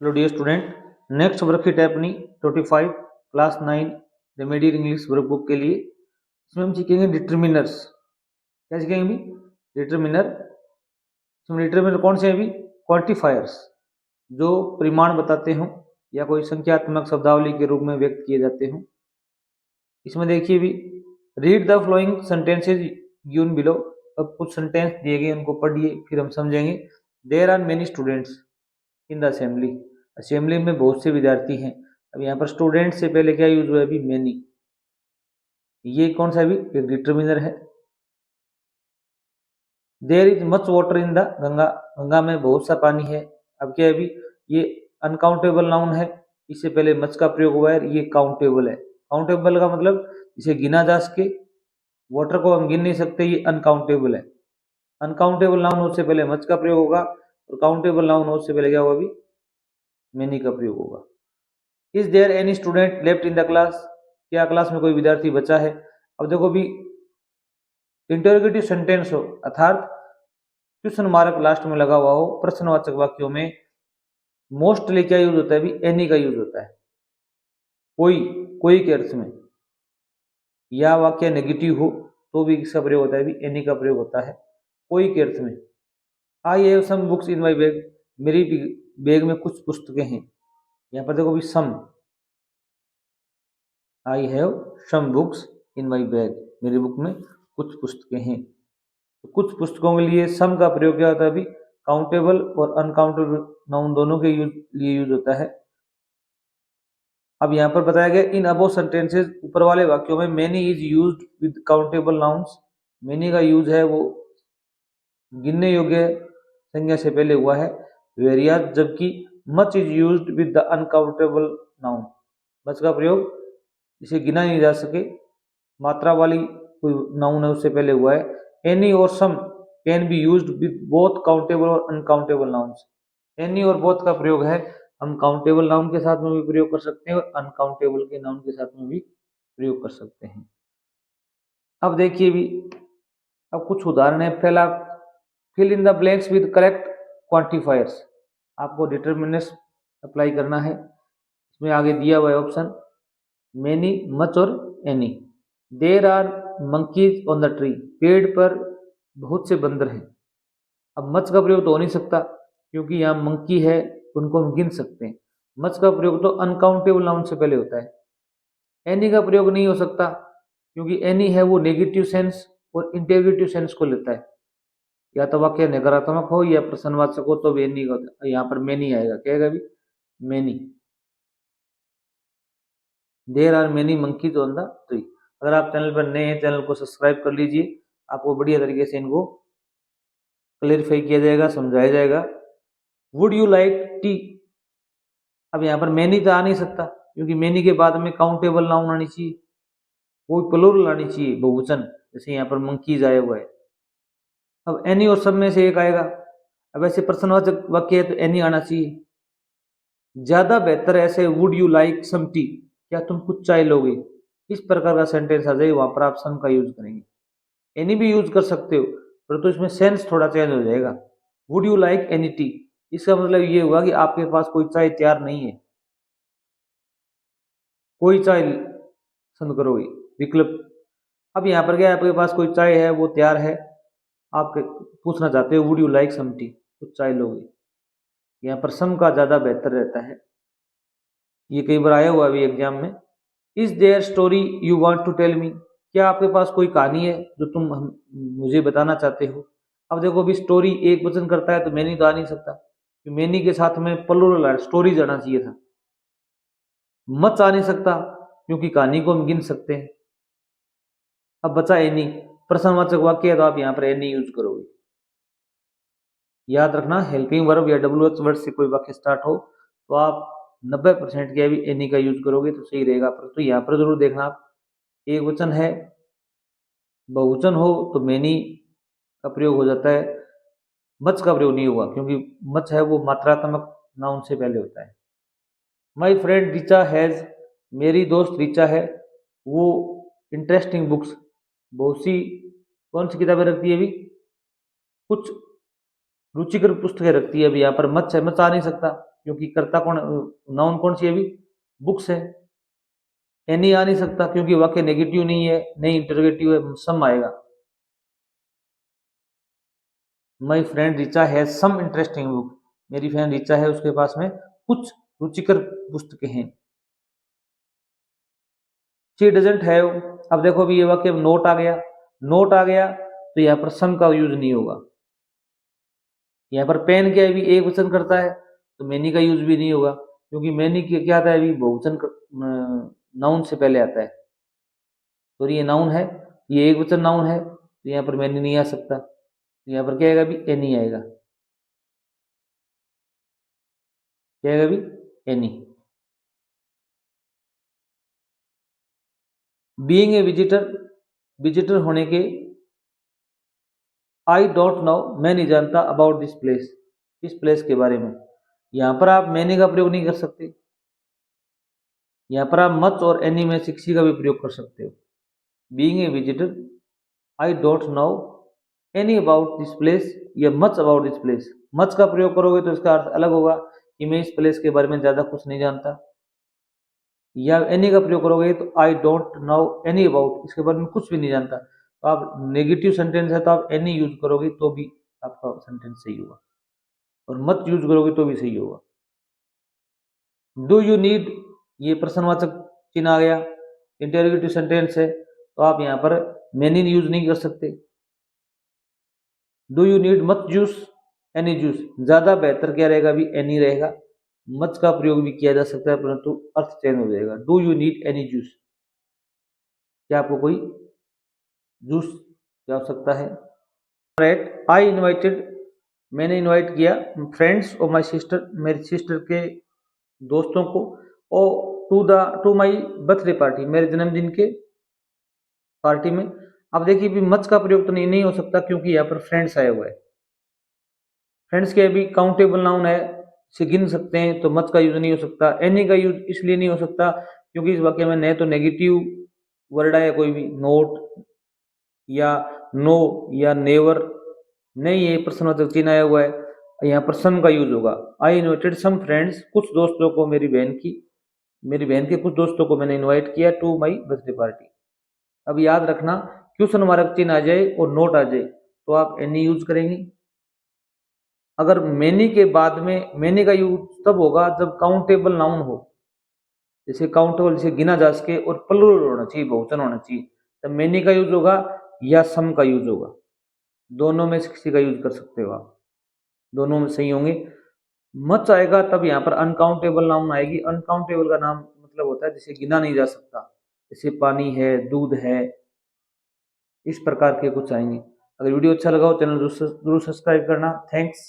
Hello dear student, next worksheet है अपनी 25 class 9 remedial English workbook के लिए। इसमें हम सीखेंगे डिटरमिनर्स। क्या सीखेंगे अभी? डिटरमिनर। इसमें डिटरमिनर कौन से हैं अभी? क्वांटिफायर्स, जो परिमाण बताते हो या कोई संख्यात्मक शब्दावली के रूप में व्यक्त किए जाते हो। इसमें देखिए भी, read the flowing sentences given below. अब कुछ सेंटेंस दिए गए, उनको पढ़िए, फिर हम समझेंगे। There are many students in the assembly. Assembly में बहुत से विद्यार्थी हैं। अब यहाँ पर स्टूडेंट से पहले क्या यूज हुआ है अभी? मेनी। ये कौन सा अभी? एक डिटरमिनर है। There is much water in the Ganga. Ganga में बहुत सा पानी है। अब क्या है अभी? ये अनकाउंटेबल नाउन है, इससे पहले मच का प्रयोग हुआ है। ये काउंटेबल है। काउंटेबल का मतलब इसे गिना जा सके। वाटर को हम गिन नहीं सकते, ये अनकाउंटेबल है। अनकाउंटेबल नाउन हो उससे पहले मच का प्रयोग होगा, और काउंटेबल नाउन हो उससे पहले क्या होगा अभी? मेनी का प्रयोग होगा। Is there any student left in the class. क्या क्लास में कोई विद्यार्थी बचा है? अब देखो भी, इंटरोगेटिव सेंटेंस हो अर्थात क्वेश्चन मार्क लास्ट में लगा हुआ हो, प्रश्नवाचक वाक्यों में मोस्टली क्या यूज होता है अभी? एनी का यूज होता है। कोई, कोई के अर्थ में, या वाक्य नेगेटिव हो तो भी इसका प्रयोग होता है अभी? एनी का प्रयोग होता है कोई के अर्थ में। I have some books in my bag. मेरी बैग में कुछ पुस्तकें हैं। यहाँ पर देखो भी, some. I have some books in my bag. मेरी बुक में कुछ पुस्तकें हैं। तो कुछ पुस्तकों के लिए सम का प्रयोग क्या होता है अभी? काउंटेबल और अनकाउंटेबल नाउन दोनों के लिए यूज होता है। अब यहाँ पर बताया गया, इन अबोव सेंटेंसेस, ऊपर वाले वाक्यों में many is used with countable nouns. Many का यूज है वो गिनने योग्य संज्ञा से पहले हुआ है। वेरियस, जबकि much is used with the uncountable noun. Much का प्रयोग जिसे गिना नहीं जा सके, मात्रा वाली कोई नाउन है उससे पहले हुआ है। एनी और some can be used with both countable और अनकाउंटेबल नाउन्स। एनी और बोथ का प्रयोग है, हम काउंटेबल नाउन के साथ में भी प्रयोग कर सकते हैं और अनकाउंटेबल के नाउन के साथ में भी प्रयोग कर सकते हैं। अब देखिए भी, अब कुछ उदाहरण है। पहला, fill in the blanks with correct quantifiers. आपको डिटरमिनर्स अप्लाई करना है। इसमें आगे दिया हुआ है ऑप्शन मेनी, मच और any. There are monkeys on the tree. पेड़ पर बहुत से बंदर हैं। अब मच का प्रयोग तो हो नहीं सकता, क्योंकि यहाँ मंकी है, उनको हम गिन सकते हैं। मच का प्रयोग तो अनकाउंटेबल नाउन से पहले होता है। एनी का प्रयोग नहीं हो सकता, क्योंकि एनी है वो नेगेटिव सेंस और इंटेग्रेटिव सेंस को लेता है। या तो वाक्य नकारात्मक हो या प्रश्नवाचक हो तो भी एनी का, यहाँ पर मेनी आएगा। क्या आएगा अभी? Many. There are many monkeys on the tree. अगर आप चैनल पर नए हैं, चैनल को सब्सक्राइब कर लीजिए। आपको बढ़िया तरीके से इनको क्लेरिफाई किया जाएगा, समझाया जाएगा। Would you like T. अब यहाँ पर मेनी तो आ नहीं सकता, क्योंकि मेनी के बाद में काउंटेबल नाउन आनी चाहिए, वो प्लूरल आनी चाहिए, बहुवचन। जैसे यहाँ पर मंकीज आया हुआ है। अब एनी और सब में से एक आएगा। अब ऐसे प्रश्नवाचक वाक्य है तो एनी आना चाहिए। ज्यादा बेहतर ऐसे, would you like some tea. क्या तुम कुछ चाय लोगे? इस प्रकार का सेंटेंस आ जाए, वहां पर आप सम का यूज करेंगे। एनी भी यूज कर सकते हो, परंतु इसमें सेंस थोड़ा चेंज हो जाएगा। Would you like any T, इसका मतलब ये हुआ कि आपके पास कोई चाय तैयार नहीं है, कोई चाय पसंद करोगे, विकल्प। अब यहाँ पर क्या है, आपके पास कोई चाय है, वो तैयार है, आप पूछना चाहते हो would you like some tea, कुछ चाय लोगे। यहाँ पर सम का ज्यादा बेहतर रहता है। ये कई बार आया हुआ अभी एग्जाम में। Is there story you want to tell me. क्या आपके पास कोई कहानी है जो तुम मुझे बताना चाहते हो? अब देखो भी, स्टोरी एक वचन करता है तो मैनी तो आ नहीं सकता, मैनी के साथ में प्लूरल स्टोरी जाना चाहिए था। मच आ नहीं सकता, क्योंकि कहानी को हम गिन सकते हैं। अब बचा एनी, प्रश्नवाचक वाक्य है तो आप यहाँ पर एनी यूज करोगे। याद रखना, हेल्पिंग वर्ब या WH वर्ड से कोई वाक्य स्टार्ट हो तो आप 90% के भी एनी का यूज करोगे तो सही रहेगा। परंतु यहाँ पर जरूर देखना, आप एक वचन है, बहुवचन हो तो मेनी का प्रयोग हो जाता है, मच का प्रयोग नहीं हुआ, क्योंकि मच है वो मात्रात्मक नाउन से पहले होता है। माई फ्रेंड रिचा हैज। मेरी दोस्त रिचा है, वो इंटरेस्टिंग बुक्स, बहुत सी कौन सी किताबें रखती है अभी? कुछ रुचिकर पुस्तकें रखती है। अभी यहाँ पर मच है, मच आ नहीं सकता, क्योंकि कर्ता कौन, नाउन कौन सी है अभी, बुक्स है। एनी आ नहीं सकता क्योंकि वाक्य नेगेटिव नहीं है, नहीं इंटरोगेटिव है, सम आएगा। My friend Richa has some interesting book, मेरी फ्रेंड रिचा है, उसके पास में कुछ रुचिकर पुस्तकें हैं। शी डजंट हैव, अब देखो भी ये वाक्य नोट आ गया, नोट आ गया तो यहाँ पर सम का यूज नहीं होगा। यहाँ पर पेन क्या है, भी एक वचन करता है तो मैनी का यूज भी नहीं होगा, क्योंकि मैनी क्या आता है, अभी बहुवचन नाउन से पहले आता है। तो ये नाउन है, ये एक वचन नाउन है, तो यहाँ पर मैनी नहीं आ सकता, यहाँ पर क्या आएगा, भी एनी आएगा। क्या आएगा भी, any. Being a visitor, visitor होने के, आई डोंट नो, मैं नहीं जानता, अबाउट दिस प्लेस, इस प्लेस के बारे में। यहाँ पर आप मैंने का प्रयोग नहीं कर सकते, यहाँ पर आप मच और एनी में से किसी का भी प्रयोग कर सकते हो। Being a visitor, I don't know any about this place या much about this place. Much का प्रयोग करोगे तो इसका अर्थ अलग होगा कि मैं इस प्लेस के बारे में ज़्यादा कुछ नहीं जानता, या एनी का प्रयोग करोगे तो आई डोंट नो एनी अबाउट, इसके बारे में कुछ भी नहीं जानता। तो आप नेगेटिव सेंटेंस है तो आप एनी यूज करोगे तो भी आपका सेंटेंस सही होगा, और मत यूज करोगे तो भी सही होगा। डू यू नीड, ये प्रश्नवाचक चिन्ह आ गया, इंटेरोगेटिव सेंटेंस है तो आप यहाँ पर मैनी यूज नहीं कर सकते। Do you need much juice, any juice, ज्यादा बेहतर क्या रहेगा, भी एनी रहेगा। मच का प्रयोग भी किया जा सकता है परंतु अर्थ चेंज हो जाएगा। Do you need any juice, क्या आपको कोई जूस की आवश्यकता है। राइट, आई इनवाइटेड, मैंने इनवाइट किया फ्रेंड्स और माई सिस्टर, मेरी सिस्टर के दोस्तों को, और टू माई बर्थडे पार्टी, मेरे जन्मदिन के पार्टी में। अब देखिए भी मच का प्रयोग तो नहीं हो सकता क्योंकि यहाँ पर फ्रेंड्स आए हुए हैं। फ्रेंड्स के भी काउंटेबल नाउन है, से गिन सकते हैं, तो मच का यूज नहीं हो सकता। एनी का यूज इसलिए नहीं हो सकता क्योंकि इस वाक्य में न तो नेगेटिव वर्ड आया कोई भी, नोट या नो या नेवर, नहीं ये प्रश्नवाचक चिन्ह आया हुआ है, यहाँ पर सम का यूज होगा। आई इन्वाइटेड सम फ्रेंड्स, कुछ दोस्तों को, मेरी बहन के कुछ दोस्तों को मैंने इनवाइट किया टू माई बर्थडे पार्टी। अब याद रखना, क्वेश्चन मार्क चिन्ह आ जाए और नोट आ जाए तो आप एनी यूज करेंगे। अगर मैनी के बाद में, मैनी का यूज तब होगा जब काउंटेबल नाउन हो, जैसे काउंटेबल, जैसे गिना जा सके और प्लूरल होना चाहिए, बहुवचन होना चाहिए, तब मैनी का यूज होगा या सम का यूज होगा। दोनों में से किसी का यूज कर सकते हो आप, दोनों में सही होंगे। मच आएगा तब यहाँ पर अनकाउंटेबल नाउन आएगी। अनकाउंटेबल का नाम मतलब होता है जिसे गिना नहीं जा सकता, जैसे पानी है, दूध है, इस प्रकार के कुछ आएंगे। अगर वीडियो अच्छा लगा हो चैनल जरूर सब्सक्राइब करना। थैंक्स।